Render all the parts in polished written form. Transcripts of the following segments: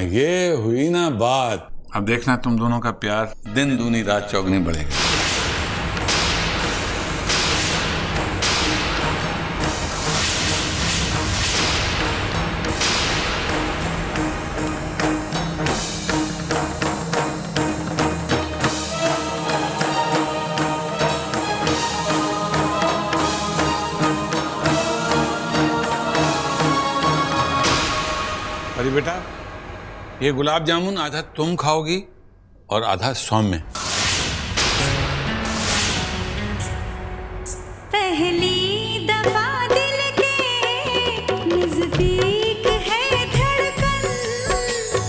ये हुई ना बात। अब देखना तुम दोनों का प्यार दिन दूनी रात चौगनी बढ़ेगा। अरे बेटा, ये गुलाब जामुन आधा तुम खाओगी और आधा सौम्य। पहली दफा दिल के नजदीक है धड़कन,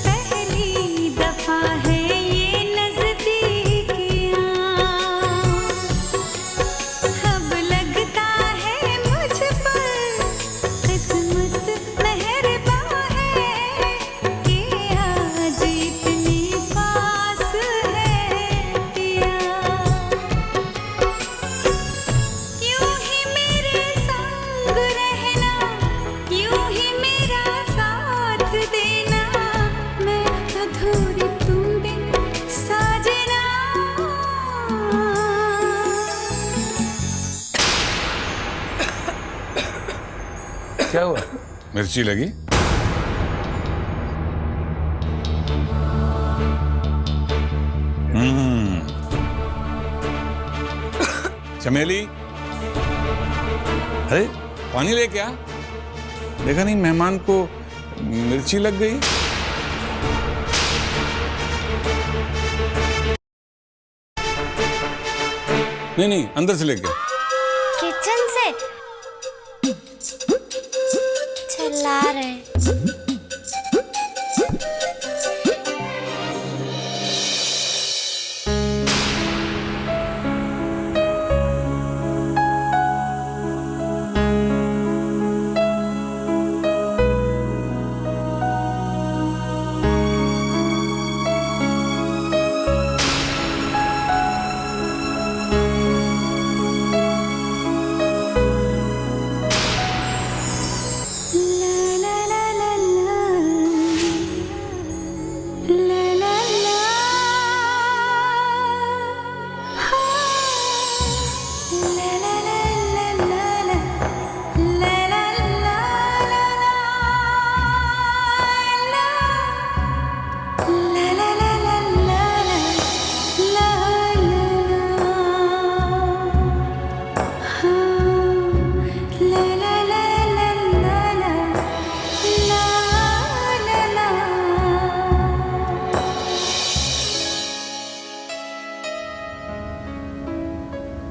पहली दफा है ये नजदीकियां, अब लगता है मुझ पर किस्मत मेहरबान है कि आज इतनी पास है पिया। यूं ही मेरे संग रहना, यूं ही मेरा साथ देना, मैं अधूरी तुम बिन साजना। क्या हुआ? मिर्ची लगी? चमेली, अरे पानी लेके आ। देखा नहीं मेहमान को मिर्ची लग गई। नहीं नहीं, अंदर से लेके आ। किचन से चिल्ला रहे।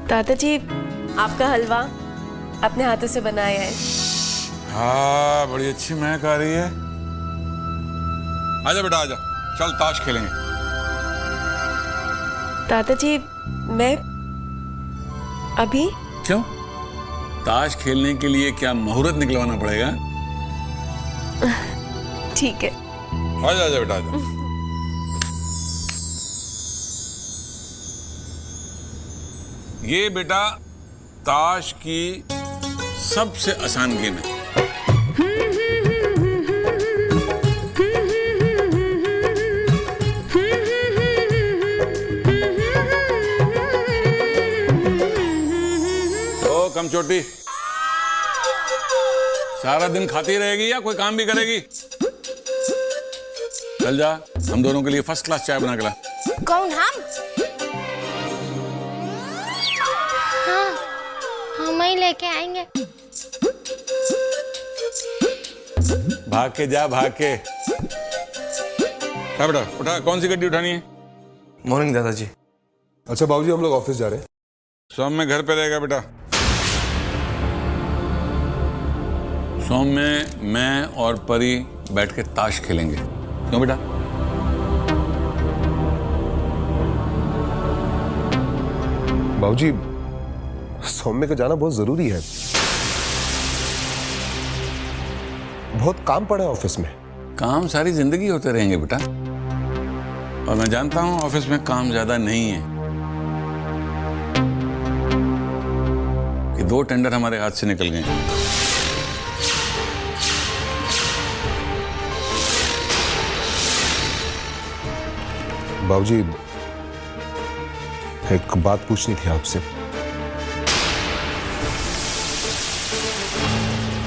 दादाजी, आपका हलवा अपने हाथों से बनाया है। हाँ, बड़ी अच्छी महक आ रही है। आजा बेटा आजा, चल ताश खेलेंगे। दादाजी, मैं अभी? क्यों? ताश खेलने के लिए क्या मुहूर्त निकलवाना पड़ेगा? ठीक है। आजा आजा बेटा आजा। ये बेटा ताश की सबसे आसान गेम है। ओ कम छोटी, सारा दिन खाती रहेगी या कोई काम भी करेगी? चल जा, हम दोनों के लिए फर्स्ट क्लास चाय बना के ला। कौन हम? हम ही लेके आएंगे। भाग के जा, भाग के। हाँ बेटा उठा, कौन सी गड्डी उठानी है? मॉर्निंग दादाजी। अच्छा बाबूजी, हम लोग ऑफिस जा रहे हैं। सौम्य घर पे रहेगा बेटा। सौम्य, मैं और परी बैठ के ताश खेलेंगे। क्यों बेटा? बाबूजी, सौम्य का जाना बहुत जरूरी है। बहुत काम पड़ा है ऑफिस में। काम सारी जिंदगी होते रहेंगे बेटा, और मैं जानता हूं ऑफिस में काम ज्यादा नहीं है कि 2 टेंडर हमारे हाथ से निकल गए। बाबूजी, एक बात पूछनी थी आपसे।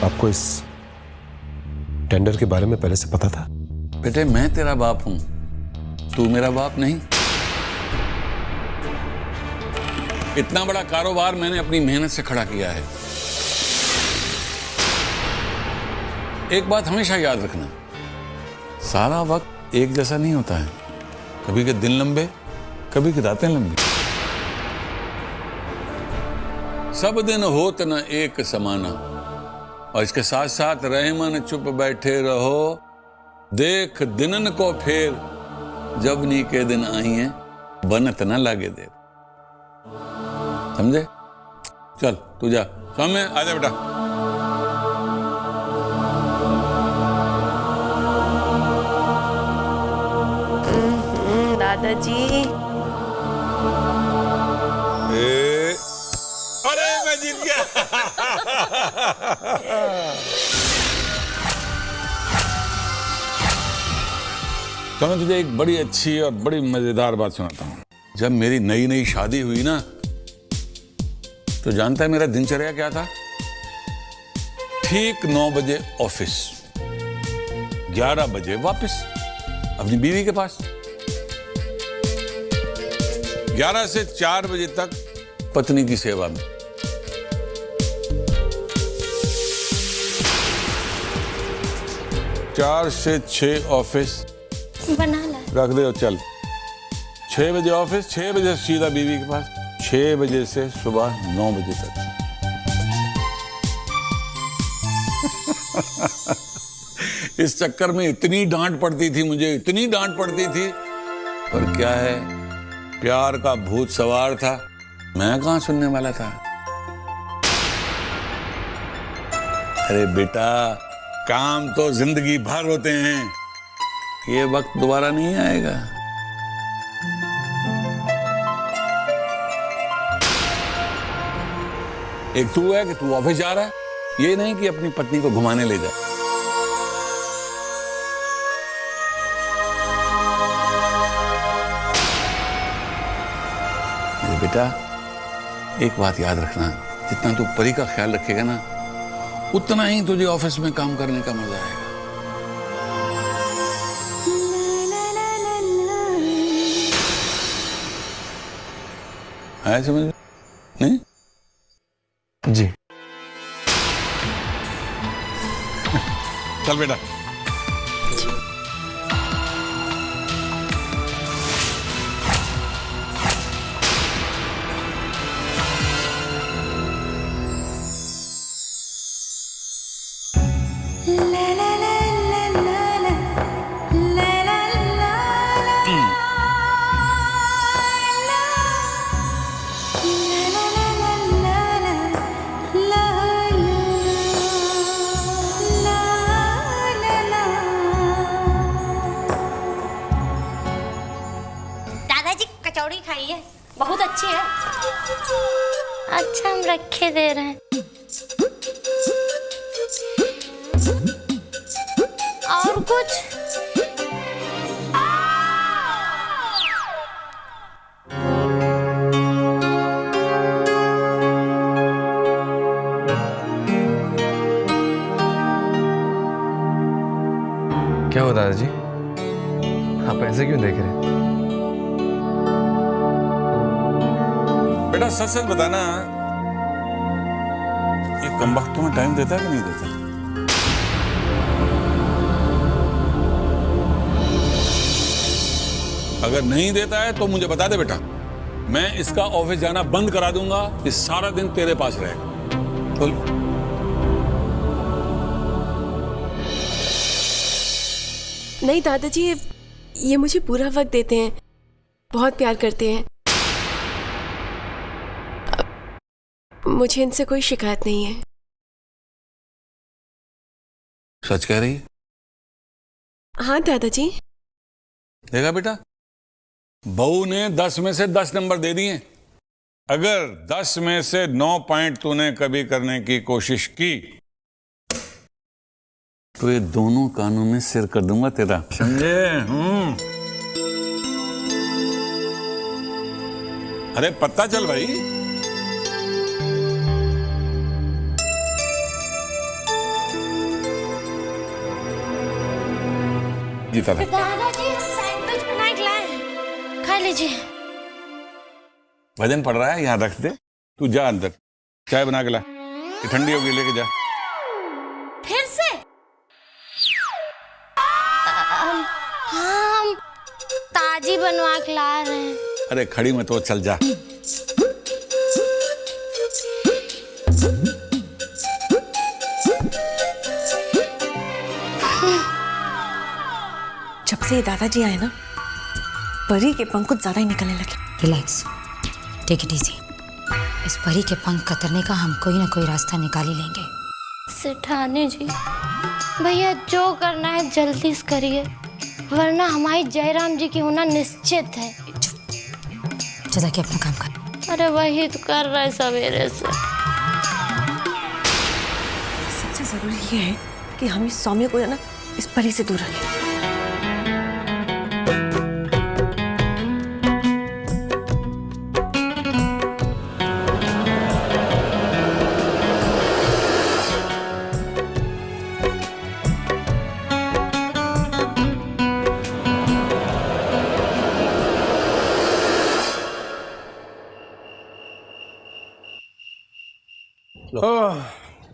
आपको इस टेंडर के बारे में पहले से पता था? बेटे, मैं तेरा बाप हूं, तू मेरा बाप नहीं। इतना बड़ा कारोबार मैंने अपनी मेहनत से खड़ा किया है। एक बात हमेशा याद रखना, सारा वक्त एक जैसा नहीं होता है। कभी के दिन लंबे, कभी की रातें लंबी। सब दिन होत न एक समाना, और इसके साथ साथ रहे मन चुप बैठे रहो, देख दिनन को फेर, जब नी के दिन आई है बनत न लागे देर। समझे? चल तू जा। सौम्य, आजा बेटा। दादाजी। अरे मैं जीत गया। तो मैं तुझे एक बड़ी अच्छी और बड़ी मजेदार बात सुनाता हूँ। जब मेरी नई नई शादी हुई ना, तो जानता है मेरा दिनचर्या क्या था? ठीक 9 बजे ऑफिस, 11 बजे वापस अपनी बीवी के पास, 11 से 4 बजे तक पत्नी की सेवा में। चार से 6 ऑफिस बना ला। रख दे और चल। 6 बजे ऑफिस, 6 बजे सीधा बीवी के पास, 6 बजे से सुबह 9 बजे तक। इस चक्कर में इतनी डांट पड़ती थी मुझे, इतनी डांट पड़ती थी। पर क्या है, प्यार का भूत सवार था, मैं कहां सुनने वाला था। अरे बेटा, काम तो जिंदगी भर होते हैं, ये वक्त दोबारा नहीं आएगा। एक तू है कि तू ऑफिस जा रहा है, ये नहीं कि अपनी पत्नी को घुमाने ले जाए। अरे बेटा, एक बात याद रखना, जितना तू परी का ख्याल रखेगा ना, उतना ही तुझे ऑफिस में काम करने का मजा आएगा। आया समझ में? नहीं? जी। चल बेटा। दादाजी कचौड़ी खाइए, बहुत अच्छी है। अच्छा, हम रखे दे रहे हैं। और कुछ? क्या हुआ दादाजी, आप ऐसे क्यों देख रहे हैं? बेटा सच सच बताना, ये कमबख्त तुम्हें टाइम देता है कि नहीं देता? अगर नहीं देता है तो मुझे बता दे बेटा, मैं इसका ऑफिस जाना बंद करा दूंगा। ये सारा दिन तेरे पास रहेगा। बोल। नहीं दादाजी, ये मुझे पूरा वक्त देते हैं, बहुत प्यार करते हैं। मुझे इनसे कोई शिकायत नहीं है। सच कह रही है? हाँ दादाजी। देखा बेटा, बहू ने 10 में से 10 नंबर दे दिए। अगर 10 में से 9 पॉइंट तूने कभी करने की कोशिश की तो ये दोनों कानों में सिर कर दूंगा तेरा, समझे? अरे पता चल भाई। जीता था। दादाजी सैंडविच बना के लाए, खा लीजिए। वजन पड़ रहा है, यहाँ रख दे। तू जा अंदर, चाय बना के ला, ये ठंडी होगी, लेके जा। फिर से हम ताजी बनवा के ला रहे हैं। अरे खड़ी मत हो, चल जा। जब से ये दादाजी आए ना, परी के पंख कुछ ज्यादा ही निकलने लगे। Relax, take it easy. इस परी के पंख कतरने का हम कोई ना कोई रास्ता निकाल ही लेंगे। सेठानी जी, भैया जो करना है जल्दी से करिए, वरना हमारी जयराम जी की होना निश्चित है। जैसा कि अपना काम कर। अरे वही तो कर रहा है सवेरे से। सबसे जरूरी ये है कि हम इस सौम्य को ना इस परी से दूर रखें।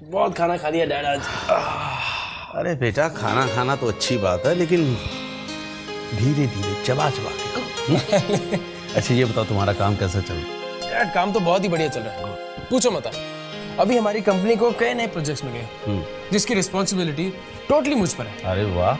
बहुत खाना खा लिया डैड आज। अरे बेटा, खाना खाना तो अच्छी बात है, लेकिन धीरे धीरे चबा चबा के। अच्छा ये बताओ, तुम्हारा काम कैसा चल रहा है? डैड काम तो बहुत ही बढ़िया चल रहा है, पूछो मत। अभी हमारी कंपनी को कई नए प्रोजेक्ट्स मिले, जिसकी रिस्पॉन्सिबिलिटी टोटली मुझ पर है। अरे वाह।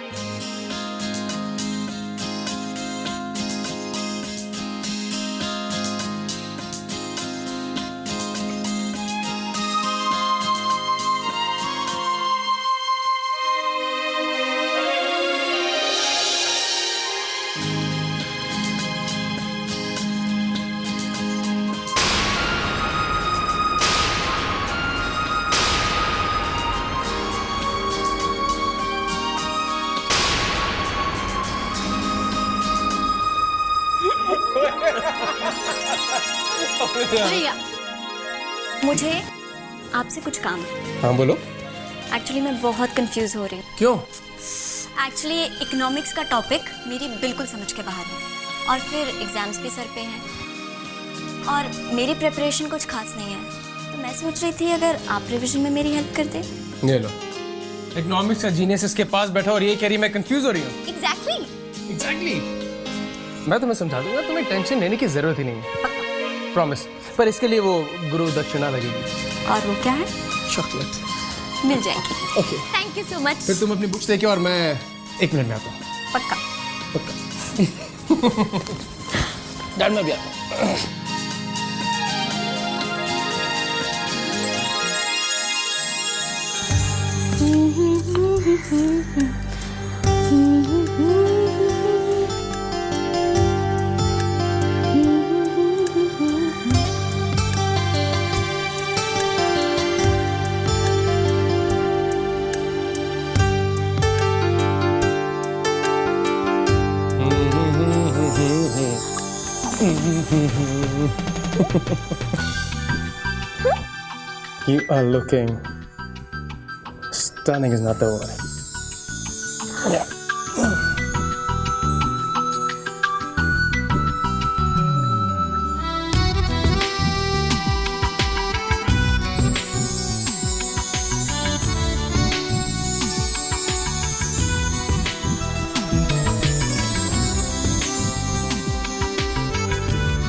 भैया, मुझे आपसे कुछ काम है। हाँ बोलो। एक्चुअली मैं बहुत कंफ्यूज हो रही हूँ। क्यों? एक्चुअली इकोनॉमिक्स का टॉपिक मेरी बिल्कुल समझ के बाहर है, और फिर एग्जाम्स भी सर पे हैं, और मेरी प्रिपरेशन कुछ खास नहीं है। तो मैं सोच रही थी अगर आप रिवीजन में मेरी हेल्प कर दे। ये लो, इकोनॉमिक्स का जीनियस इसके पास बैठा और ये कह रही मैं कंफ्यूज हो रही हूँ। एग्जैक्टली। मैं तुम्हें समझा दूंगा, तुम्हें टेंशन लेने की जरूरत ही नहीं है, प्रॉमिस। पर इसके लिए वो गुरु दक्षिणा लगेगी। और वो क्या है? चॉकलेट मिल जाएगी। Okay, thank you so much. फिर तुम अपनी बुक्स लेके, और मैं 1 मिनट में आता हूँ। पक्का। डैड मैं भी आता हूँ। You are looking stunning is not the word. Yeah.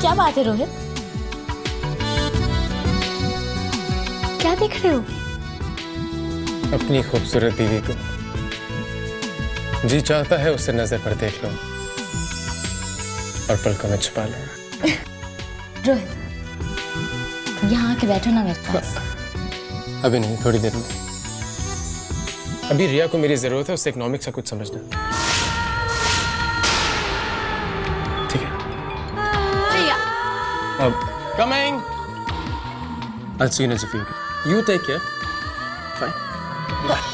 क्या बात है रोहित, क्या देख रहे हो? अपनी खूबसूरत बीवी को जी चाहता है उसे नजर पर देख लो और पलकों में छुपा लो। रोहित यहाँ आके बैठो ना मेरे पास। अभी नहीं, थोड़ी देर में। अभी रिया को मेरी जरूरत है, उससे इकोनॉमिक्स का कुछ समझना। ठीक है। भैया, अब coming. I'll see you in a few. You take care. Fine. Bye.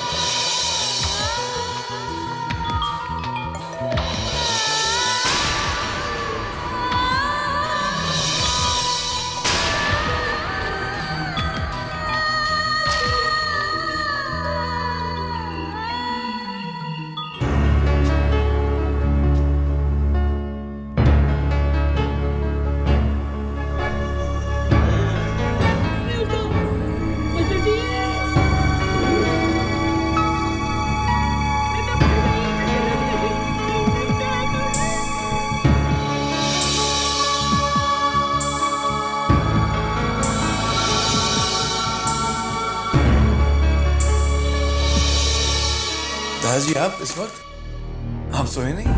दादाजी आप इस वक्त आप सोए नहीं?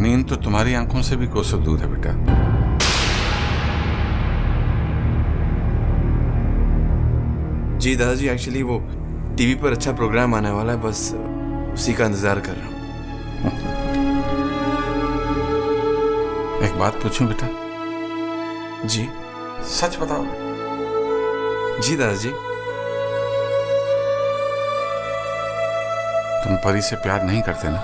नींद तो तुम्हारी आंखों से भी कोसों दूर है बेटा। जी दादाजी, एक्चुअली वो टीवी पर अच्छा प्रोग्राम आने वाला है, बस उसी का इंतजार कर रहा हूँ। एक बात पूछूं बेटा? जी सच बताओ। जी दादाजी। तुम परी से प्यार नहीं करते ना?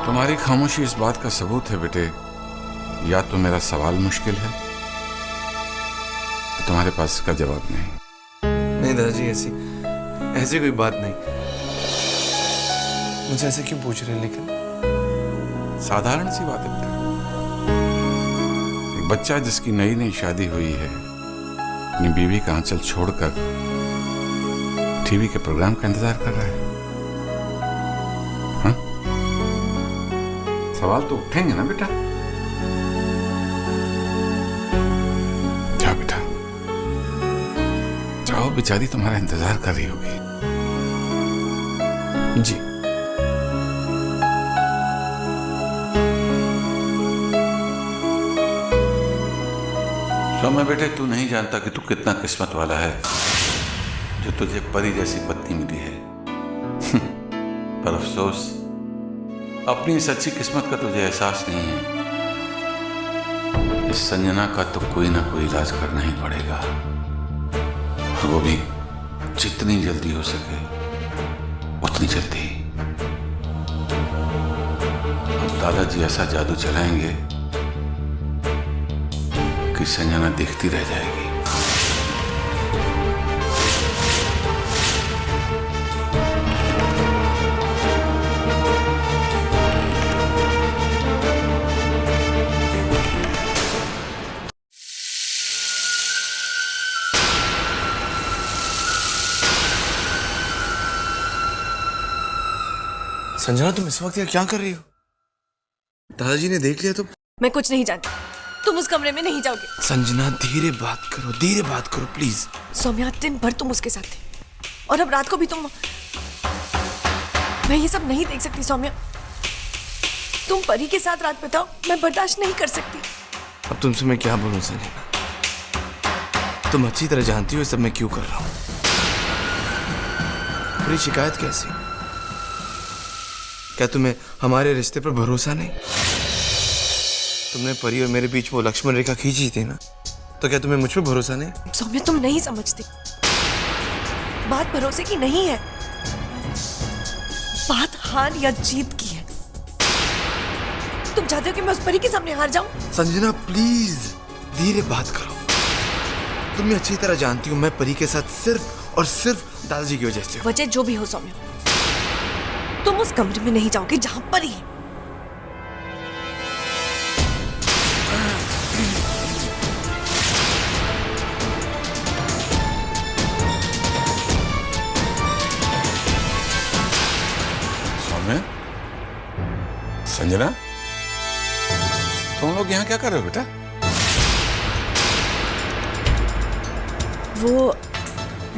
तुम्हारी खामोशी इस बात का सबूत है बेटे। या तो मेरा सवाल मुश्किल है, तो तुम्हारे पास इसका जवाब नहीं। नहीं दादाजी, ऐसी कोई बात नहीं। मुझे ऐसे क्यों पूछ रहे हैं? लेकिन साधारण सी बात है बेटा। एक बच्चा जिसकी नई नई शादी हुई है अपनी बीवी का आंचल छोड़कर टीवी के प्रोग्राम का इंतजार कर रहा है। हाँ? सवाल तो उठेंगे ना बेटा? जाओ बेटा, जाओ, बेचारी तुम्हारा इंतजार कर रही होगी। जी। सौम्य बेटे, तू नहीं जानता कि तू कितना किस्मत वाला है जो तुझे परी जैसी पत्नी मिली है। पर अफसोस, अपनी सच्ची किस्मत का तुझे एहसास नहीं है। इस संजना का तो कोई ना कोई इलाज करना ही पड़ेगा, और वो भी जितनी जल्दी हो सके उतनी जल्दी। अब दादाजी ऐसा जादू चलाएंगे कि संजना देखती रह जाएगी। संजना, तुम इस वक्त यहाँ क्या कर रही हो? दादाजी ने देख लिया तो? मैं कुछ नहीं जानती, तुम उस कमरे में नहीं जाओगे। संजना, धीरे बात करो प्लीज। सौम्या, दिन भर तुम उसके साथ थे और अब रात को भी तुम। मैं ये सब नहीं देख सकती सौम्या। तुम परी के साथ रात बिताओ, मैं बर्दाश्त नहीं कर सकती। अब तुमसे मैं क्या बोलूं संजना? तुम अच्छी तरह जानती हो ये सब मैं क्यों कर रहा हूं। पूरी शिकायत कैसी? क्या तुम्हें हमारे रिश्ते पर भरोसा नहीं? तुमने परी और मेरे बीच वो लक्ष्मण रेखा खींची थी ना, तो क्या तुम्हें मुझ पर भरोसा नहीं? सौम्या, तुम नहीं समझती। बात भरोसे की नहीं है, बात हार या जीत की है। तुम चाहते हो कि मैं उस परी के सामने हार जाऊं? संजना प्लीज धीरे बात करो। तुम्हें अच्छी तरह जानती हूँ मैं परी के साथ सिर्फ और सिर्फ दादाजी की वजह से। वजह जो भी हो सौम्या, तुम उस कमरे में नहीं जाओगे जहां परी है। सौम्य, संजना, तुम लोग यहाँ क्या कर रहे हो बेटा?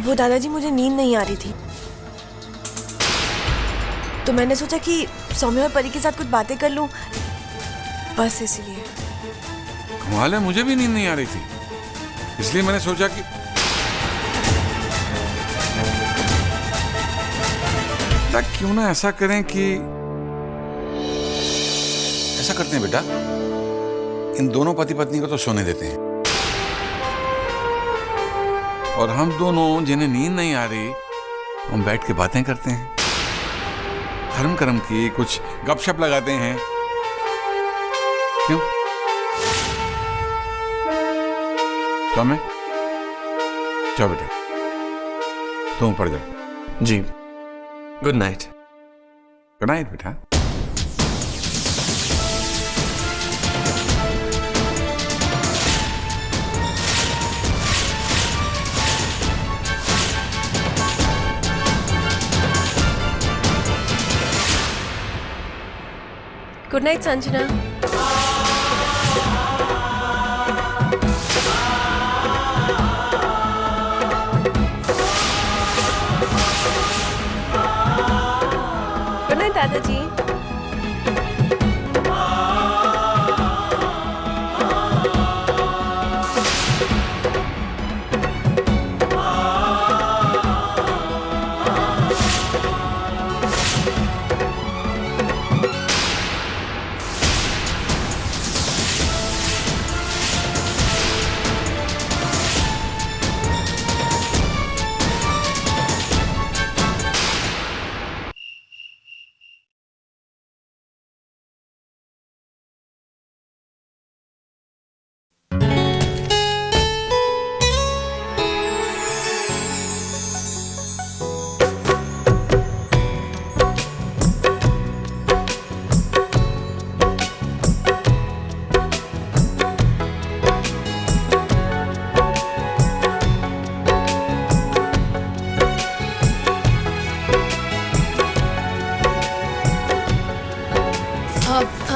वो दादाजी, मुझे नींद नहीं आ रही थी, तो मैंने सोचा कि सौम्या और परी के साथ कुछ बातें कर लूं, बस इसीलिए। कमाल है, मुझे भी नींद नहीं आ रही थी, इसलिए मैंने सोचा कि क्यों ना ऐसा करें कि ऐसा करते हैं बेटा, इन दोनों पति पत्नी को तो सोने देते हैं, और हम दोनों जिन्हें नींद नहीं आ रही हम बैठ के बातें करते हैं, धर्म कर्म की कुछ गपशप लगाते हैं। क्यों? सौम्य, जाओ बेटा, तुम पढ़ जाओ। जी, गुड नाइट। गुड नाइट बेटा। Good night Sanjana. दादाजी।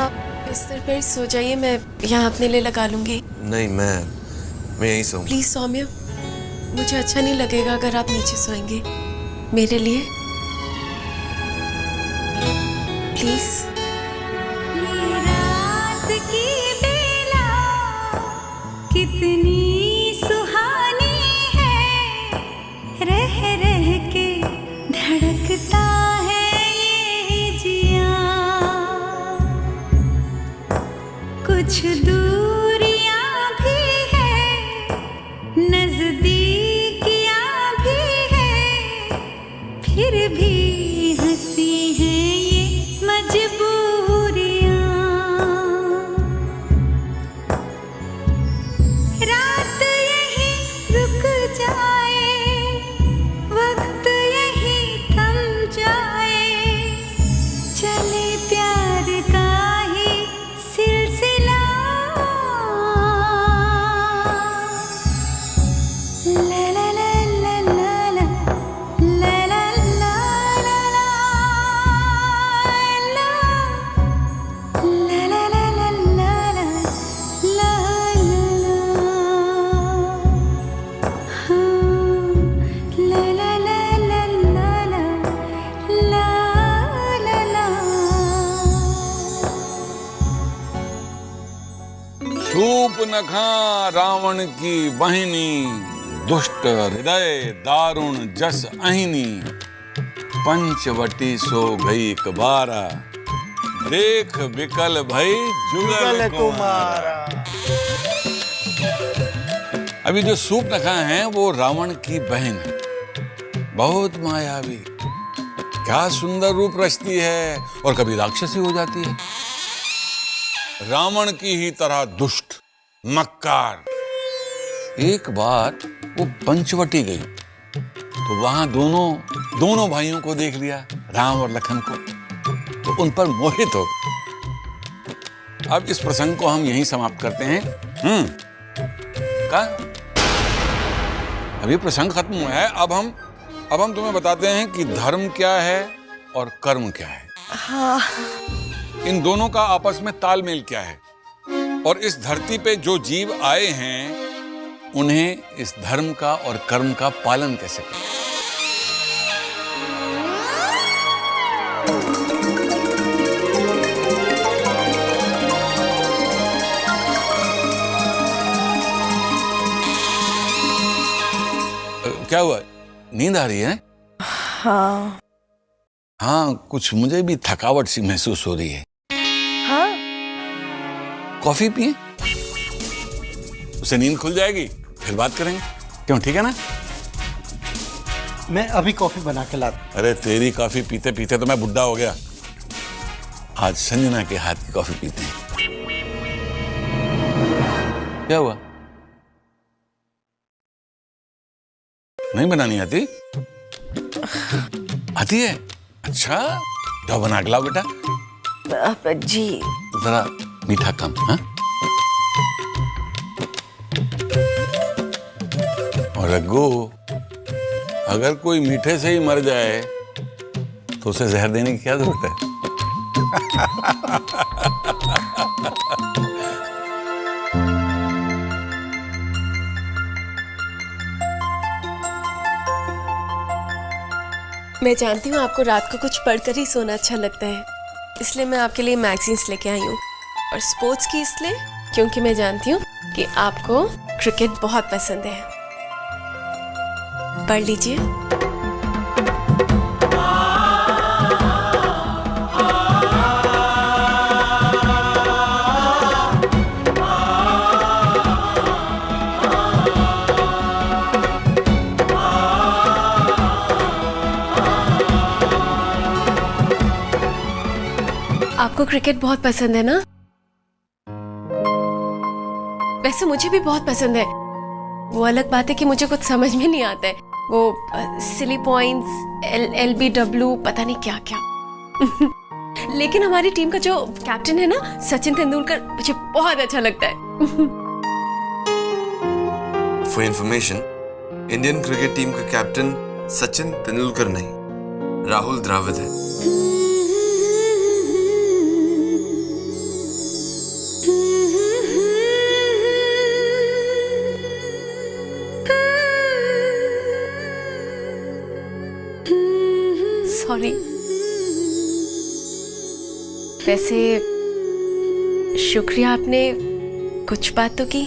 आप बिस्तर पर सो जाइए, मैं यहाँ अपने लिए लगा लूंगी। नहीं, मैं यहीं सोऊंगा। प्लीज सौम्या, मुझे अच्छा नहीं लगेगा अगर आप नीचे सोएंगे। मेरे लिए प्लीज। रात की बेला कितनी सुहानी है, रह रह के धड़कता है ये जिया। कुछ दूरियां भी है, नजदीकियां भी है, फिर भी हंसी है ये मजबूरियां। रात यही रुक जाए, वक्त यही थम जाए, चले प्यार का ही सिलसिला। ला ला ला ला ला ला, ला ला ला ला ला, ला ला ला ला ला ला, ला ला हाँ, ला ला ला ला ला ला, ला ला ला। शूर्पणखा रावण की बहिनी, दुष्ट हृदय दारुण जस अहिनी। पंचवटी सो गई कबारा, देख विकल भई जुगल कुमारा। अभी जो शूर्पणखा है वो रावण की बहन है, बहुत मायावी, क्या सुंदर रूप रचती है और कभी राक्षसी हो जाती है। रावण की ही तरह दुष्ट, मक्कार। एक बार वो पंचवटी गई तो वहां दोनों भाइयों को देख लिया, राम और लखन को, तो उन पर मोहित हो गई। अब इस प्रसंग को हम यहीं समाप्त करते हैं। का अभी प्रसंग खत्म हुआ है। अब हम तुम्हें बताते हैं कि धर्म क्या है और कर्म क्या है। हाँ। इन दोनों का आपस में तालमेल क्या है, और इस धरती पे जो जीव आए हैं उन्हें इस धर्म का और कर्म का पालन कैसे करें। क्या हुआ, नींद आ रही है? हाँ। हाँ, कुछ मुझे भी थकावट सी महसूस हो रही है। हाँ? कॉफी पिए, उसे नींद खुल जाएगी, फिर बात करेंगे। क्यों, ठीक है ना? मैं अभी कॉफी बना के लाता। अरे तेरी कॉफी पीते पीते तो मैं बुढ़ा हो गया। आज संजना के हाथ की कॉफी पीते हैं। क्या हुआ, नहीं बनानी आती? आती है? अच्छा, जाओ बना के लाओ बेटा। जी जरा मीठा कम। हाँ, और रघु, अगर कोई मीठे से ही मर जाए तो उसे जहर देने की क्या जरूरत है? मैं जानती हूँ आपको रात को कुछ पढ़कर ही सोना अच्छा लगता है, इसलिए मैं आपके लिए मैगजीन्स लेके आई हूँ। और स्पोर्ट्स की इसलिए क्योंकि मैं जानती हूँ कि आपको क्रिकेट बहुत पसंद है। पढ़ लीजिए। आपको क्रिकेट बहुत पसंद है ना? वैसे मुझे भी बहुत पसंद है। वो अलग बात है कि मुझे कुछ समझ में नहीं आता है, वो सिली पॉइंट्स, LBW, पता नहीं क्या क्या। लेकिन हमारी टीम का जो कैप्टन है ना, सचिन तेंदुलकर, मुझे बहुत अच्छा लगता है। For information, Indian cricket team का कैप्टन सचिन तेंदुलकर नहीं, राहुल द्रविड़ है। सॉरी। वैसे शुक्रिया, आपने कुछ बात तो की।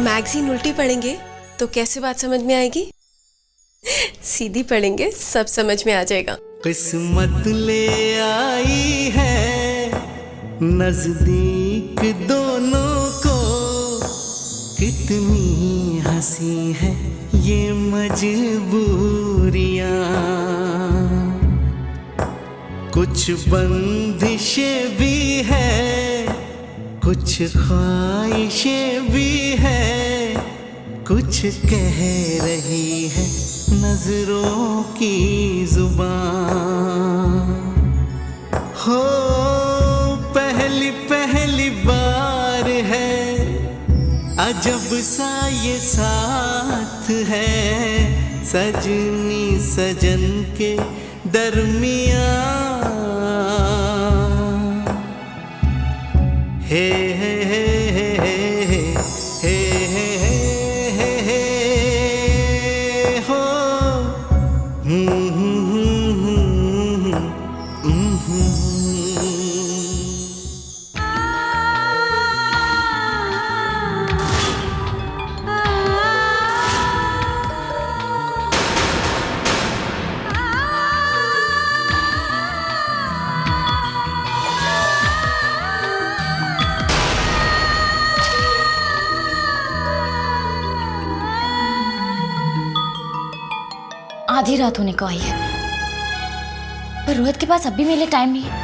मैगजीन उल्टी पढ़ेंगे तो कैसे बात समझ में आएगी? सीधी पढ़ेंगे, सब समझ में आ जाएगा। किस्मत ले आई है नजदीक दोनों को, कितनी हंसी है ये मजबूरियां, कुछ बंदिशें भी है, कुछ ख्वाहिशें भी है, कुछ कह रही है नजरों की जुबान। हो पहली पहली बार है, अजब सा ये साथ है, सजनी सजन के दरमियान। हे हे हे हे हे हे हे हे हे हो आधी रात होने को आई है, पर रोहित के पास अभी मेरे लिए टाइम नहीं है।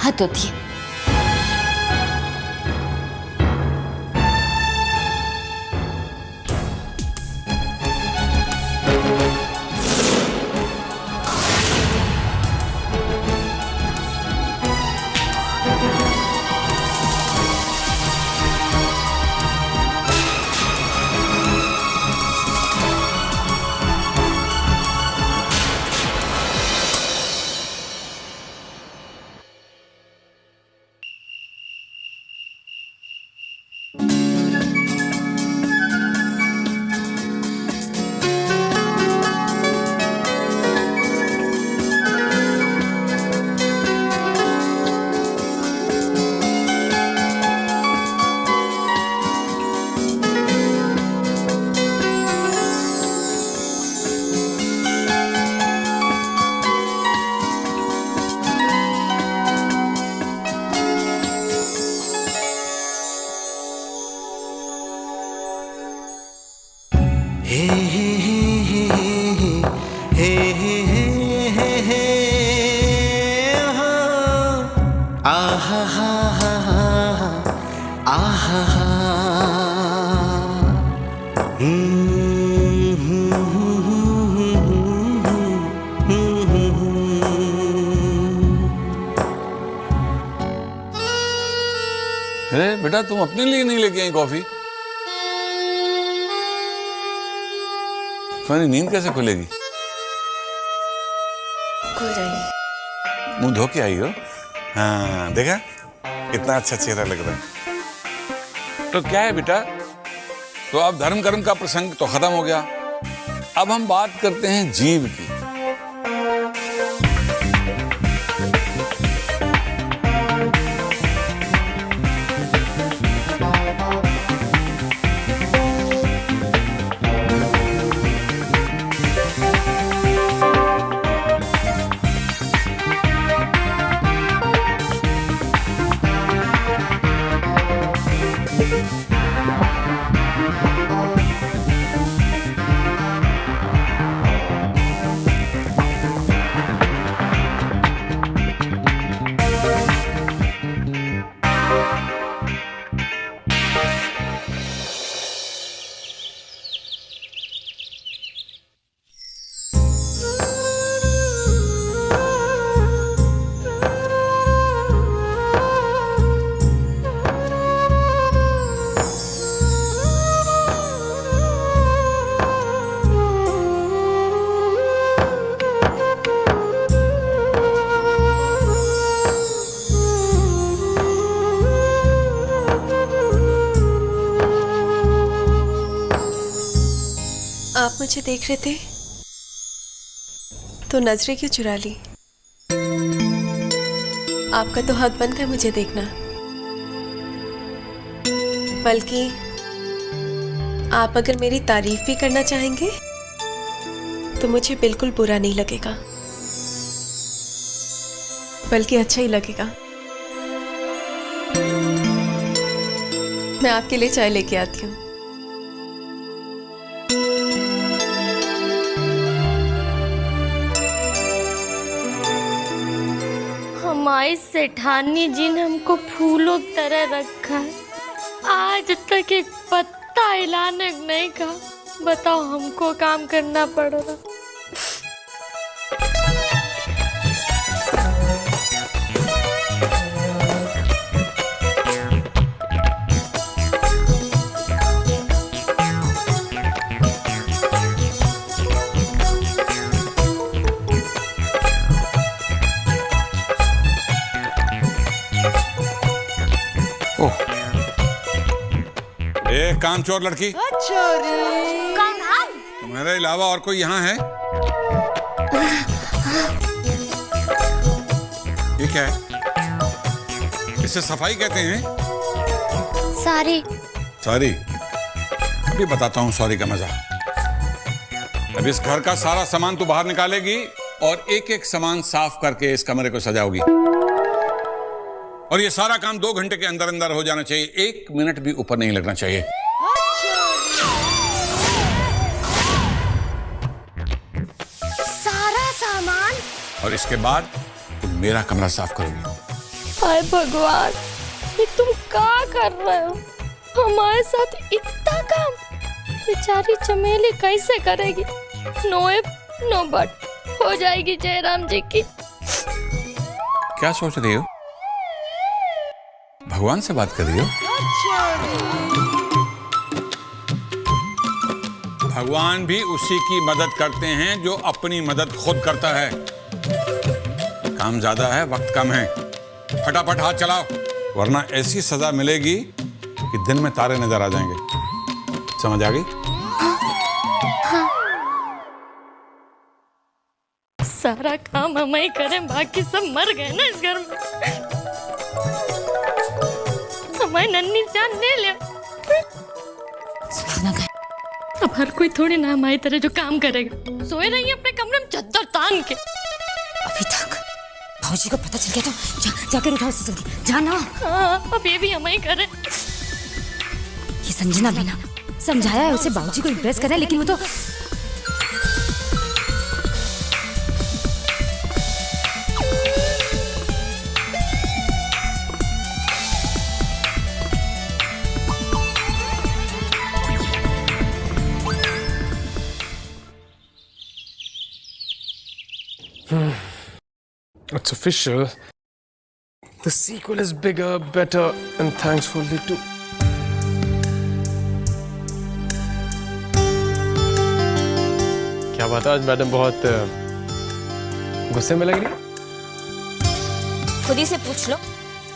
हद होती है। आहा अरे बेटा तुम अपने लिए नहीं लेके आई कॉफी? तुम्हारी नींद कैसे खुलेगी? खुल जाएगी। मुंह धो के आई हो? हाँ देखा कितना अच्छा चेहरा लग रहा है। तो क्या है बेटा, तो अब धर्म कर्म का प्रसंग तो खत्म हो गया। अब हम बात करते हैं जीव की। आप मुझे देख रहे थे तो नजरें क्यों चुरा ली? आपका तो हक बनता है मुझे देखना, बल्कि आप अगर मेरी तारीफ भी करना चाहेंगे तो मुझे बिल्कुल बुरा नहीं लगेगा, बल्कि अच्छा ही लगेगा। मैं आपके लिए चाय लेके आती हूँ। हमारी सेठानी जी ने हमको फूलों की तरह रखा है, आज तक एक पत्ता हिलाने नहीं का। बताओ हमको काम करना पड़ रहा। ए कामचोर लड़की, कौन हम? तुम्हारे अलावा और कोई यहाँ है? ये क्या है? इसे सफाई कहते हैं? सारी सॉरी, अभी बताता हूँ सॉरी का मजा। अब इस घर का सारा सामान तू बाहर निकालेगी और एक एक सामान साफ करके इस कमरे को सजाओगी, और ये सारा काम 2 घंटे के अंदर अंदर हो जाना चाहिए, 1 मिनट भी ऊपर नहीं लगना चाहिए। सारा सामान? और इसके बाद तुम मेरा कमरा साफ करोगी। हाय भगवान, ये तुम क्या कर रहे हो? हमारे साथ इतना काम बेचारी चमेली कैसे करेगी? नो इफ नो बट हो जाएगी जयराम जी की। क्या सोच रही हो? भगवान से बात कर रही हो? भगवान भी उसी की मदद करते हैं जो अपनी मदद खुद करता है। काम ज्यादा है, वक्त कम है, फटाफट हाथ चलाओ, वरना ऐसी सजा मिलेगी कि दिन में तारे नजर आ जाएंगे। समझ आ गई? सारा काम हम ही करें, बाकी सब मर गए ना इस घर में। हमारी नन्ही जान ले ले। अब हर कोई थोड़ी ना हमारी तरह जो काम करेगा। सोए रही अपने कमरे में चद्दर तान के। अभी तक भाजी को पता चल गया तो जाकर उठाओ उसे जल्दी, जाना। हाँ, अब ये भी हम ही करें। ये संजना भी ना समझाया है उसे बाबूजी को इम्प्रेस करना है, लेकिन वो तो It's official. The sequel is bigger, better, and thankfully too. क्या बात है, आज मैडम बहुत गुस्से में लग रही है? खुद ही से पूछ लो,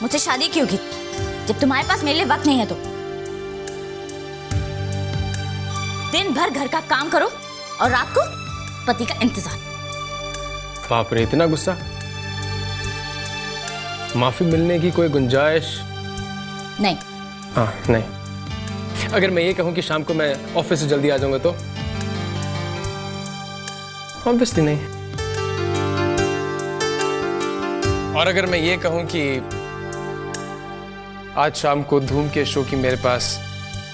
मुझसे शादी क्यों की जब तुम्हारे पास मेरे लिए वक्त नहीं है तो। दिन भर घर का काम करो और रात को पति का इंतजार। बाप रे, इतना गुस्सा? माफी मिलने की कोई गुंजाइश नहीं। हाँ नहीं। अगर मैं ये कहूं कि शाम को मैं ऑफिस से जल्दी आ जाऊंगा तो? ऑब्वियसली नहीं। और अगर मैं ये कहूं कि आज शाम को धूम के शो की मेरे पास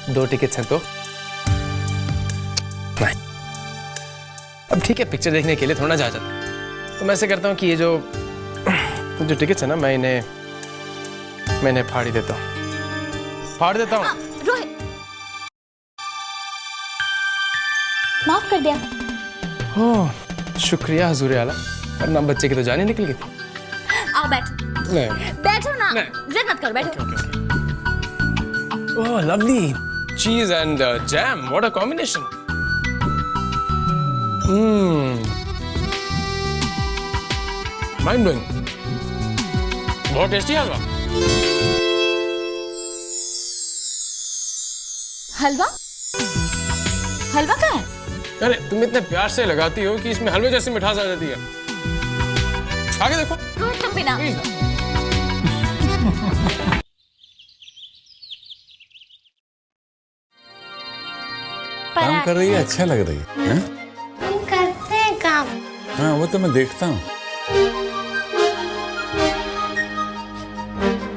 2 टिकट्स हैं तो? नहीं। अब ठीक है, पिक्चर देखने के लिए थोड़ा जा जाता, तो मैं ऐसे करता हूं कि ये जो टिकट्स है ना, मैं इन्हें फाड़ ही देता हूं। फाड़ देता हूं। रोहित, माफ कर दिया। ओह, शुक्रिया हुजूर आला, वरना बच्चे की तो जान ही निकल गई। आओ बैठो। नहीं। बैठो ना, जिद मत करो, बैठो। ओह लवली, चीज and jam, what a combination. Mind blowing, बहुत टेस्टी हलवा। हलवा? हलवा कहाँ है? अरे तुम इतने प्यार से लगाती हो कि इसमें हलवे जैसी मिठास आ जाती है। आगे देखो। रोहित तुम भी ना। काम कर रही है, अच्छा लग रही है। हम करते हैं काम। हाँ, वो तो मैं देखता हूँ।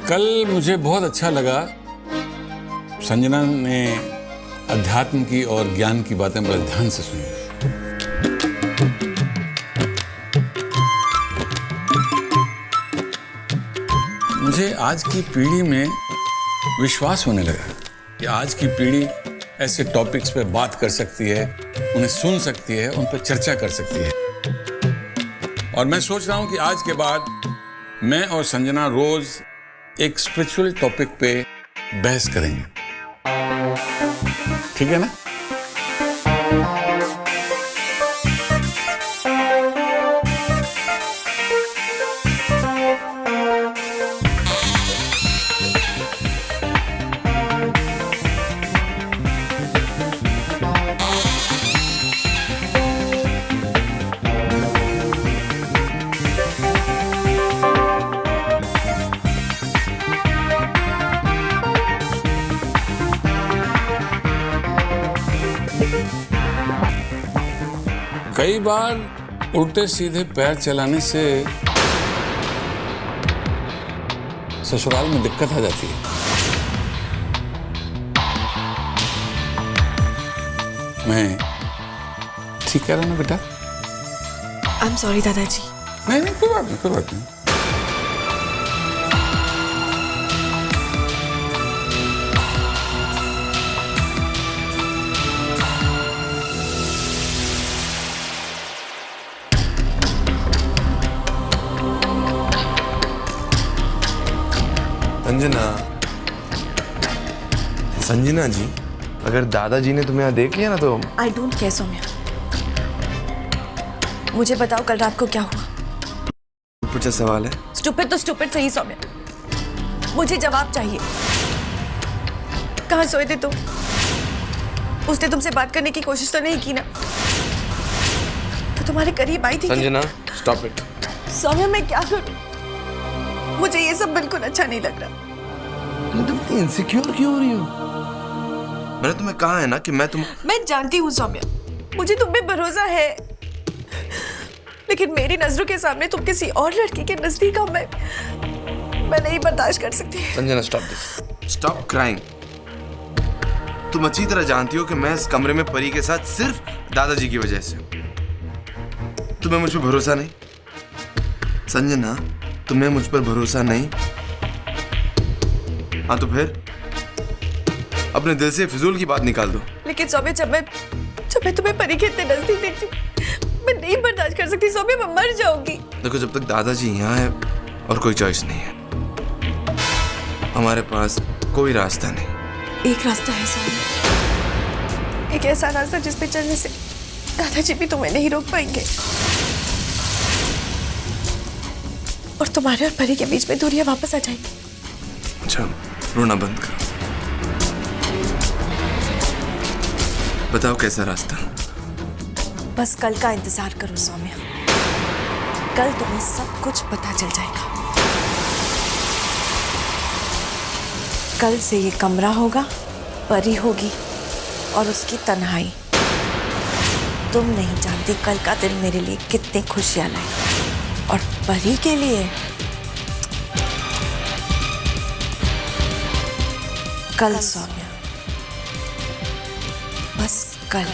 कल मुझे बहुत अच्छा लगा, संजना ने अध्यात्म की और ज्ञान की बातें बड़े ध्यान से सुनी। मुझे आज की पीढ़ी में विश्वास होने लगा कि आज की पीढ़ी ऐसे टॉपिक्स पे बात कर सकती है, उन्हें सुन सकती है, उन पर चर्चा कर सकती है। और मैं सोच रहा हूं कि आज के बाद मैं और संजना रोज एक स्पिरिचुअल टॉपिक पे बहस करेंगे, ठीक है ना? कई बार उल्टे सीधे पैर चलाने से ससुराल में दिक्कत आ जाती है। मैं ठीक कह रहा हूं ना बेटा? आई एम सॉरी दादाजी। नहीं नहीं, कोई बात नहीं, कोई बात नहीं। संजना जी, अगर दादाजी ने तुम्हें यहाँ देख लिया ना तो। आई डोंट केयर सौम्या, मुझे बताओ कल रात को क्या हुआ? पूछा सवाल है। स्टूपिड तो स्टूपिड सही सौम्या, मुझे जवाब चाहिए। कहाँ सोए थे तुम? उसने तुमसे बात करने की कोशिश तो नहीं की ना? वो तुम्हारे करीब आई थी। Sanjana stop it. सौम्या मैं क्या करूं? मुझे ये सब बिल्कुल अच्छा नहीं लग रहा। तुम इनसिक्योर क्यों हो रही हो? मैंने तुम्हें कहा है ना कि मैं जानती हूँ सौम्या, मुझे तुम पे भरोसा है, लेकिन मेरी नजरों के सामने तुम किसी और लड़की के नजदीक आओ, मैं नहीं बर्दाश्त कर सकती। Sanjana stop this, stop crying. तुम अच्छी तरह जानती हो कि मैं इस कमरे में परी के साथ सिर्फ दादाजी की वजह से। तुम्हें मुझ पर भरोसा नहीं? संजना, तुम्हें मुझ पर भरोसा नहीं? हाँ तो फिर अपने दिल से फिजूल की बात निकाल दो। लेकिन सौम्या, जब मैं तुम्हें परी के इतने नजदीक देखती हूँ, मैं नहीं बर्दाश्त कर सकती सौम्या, मैं मर जाऊंगी। देखो, जब तक दादाजी यहाँ है और कोई चॉइस नहीं है, हमारे पास कोई रास्ता नहीं। एक रास्ता है सौम्या, एक ऐसा रास्ता जिस पे चलने से दादाजी भी तुम्हें नहीं रोक पाएंगे और तुम्हारे और परी के बीच में दूरियां वापस आ जाएंगी। अच्छा, रोना बंद कर, बताओ कैसा रास्ता। बस कल का इंतजार करो सौम्या, कल तुम्हें सब कुछ पता चल जाएगा। कल से ये कमरा होगा, परी होगी और उसकी तन्हाई। तुम नहीं जानती कल का दिन मेरे लिए कितनी खुशियां लाई, और परी के लिए कल सौम्या, बस कल।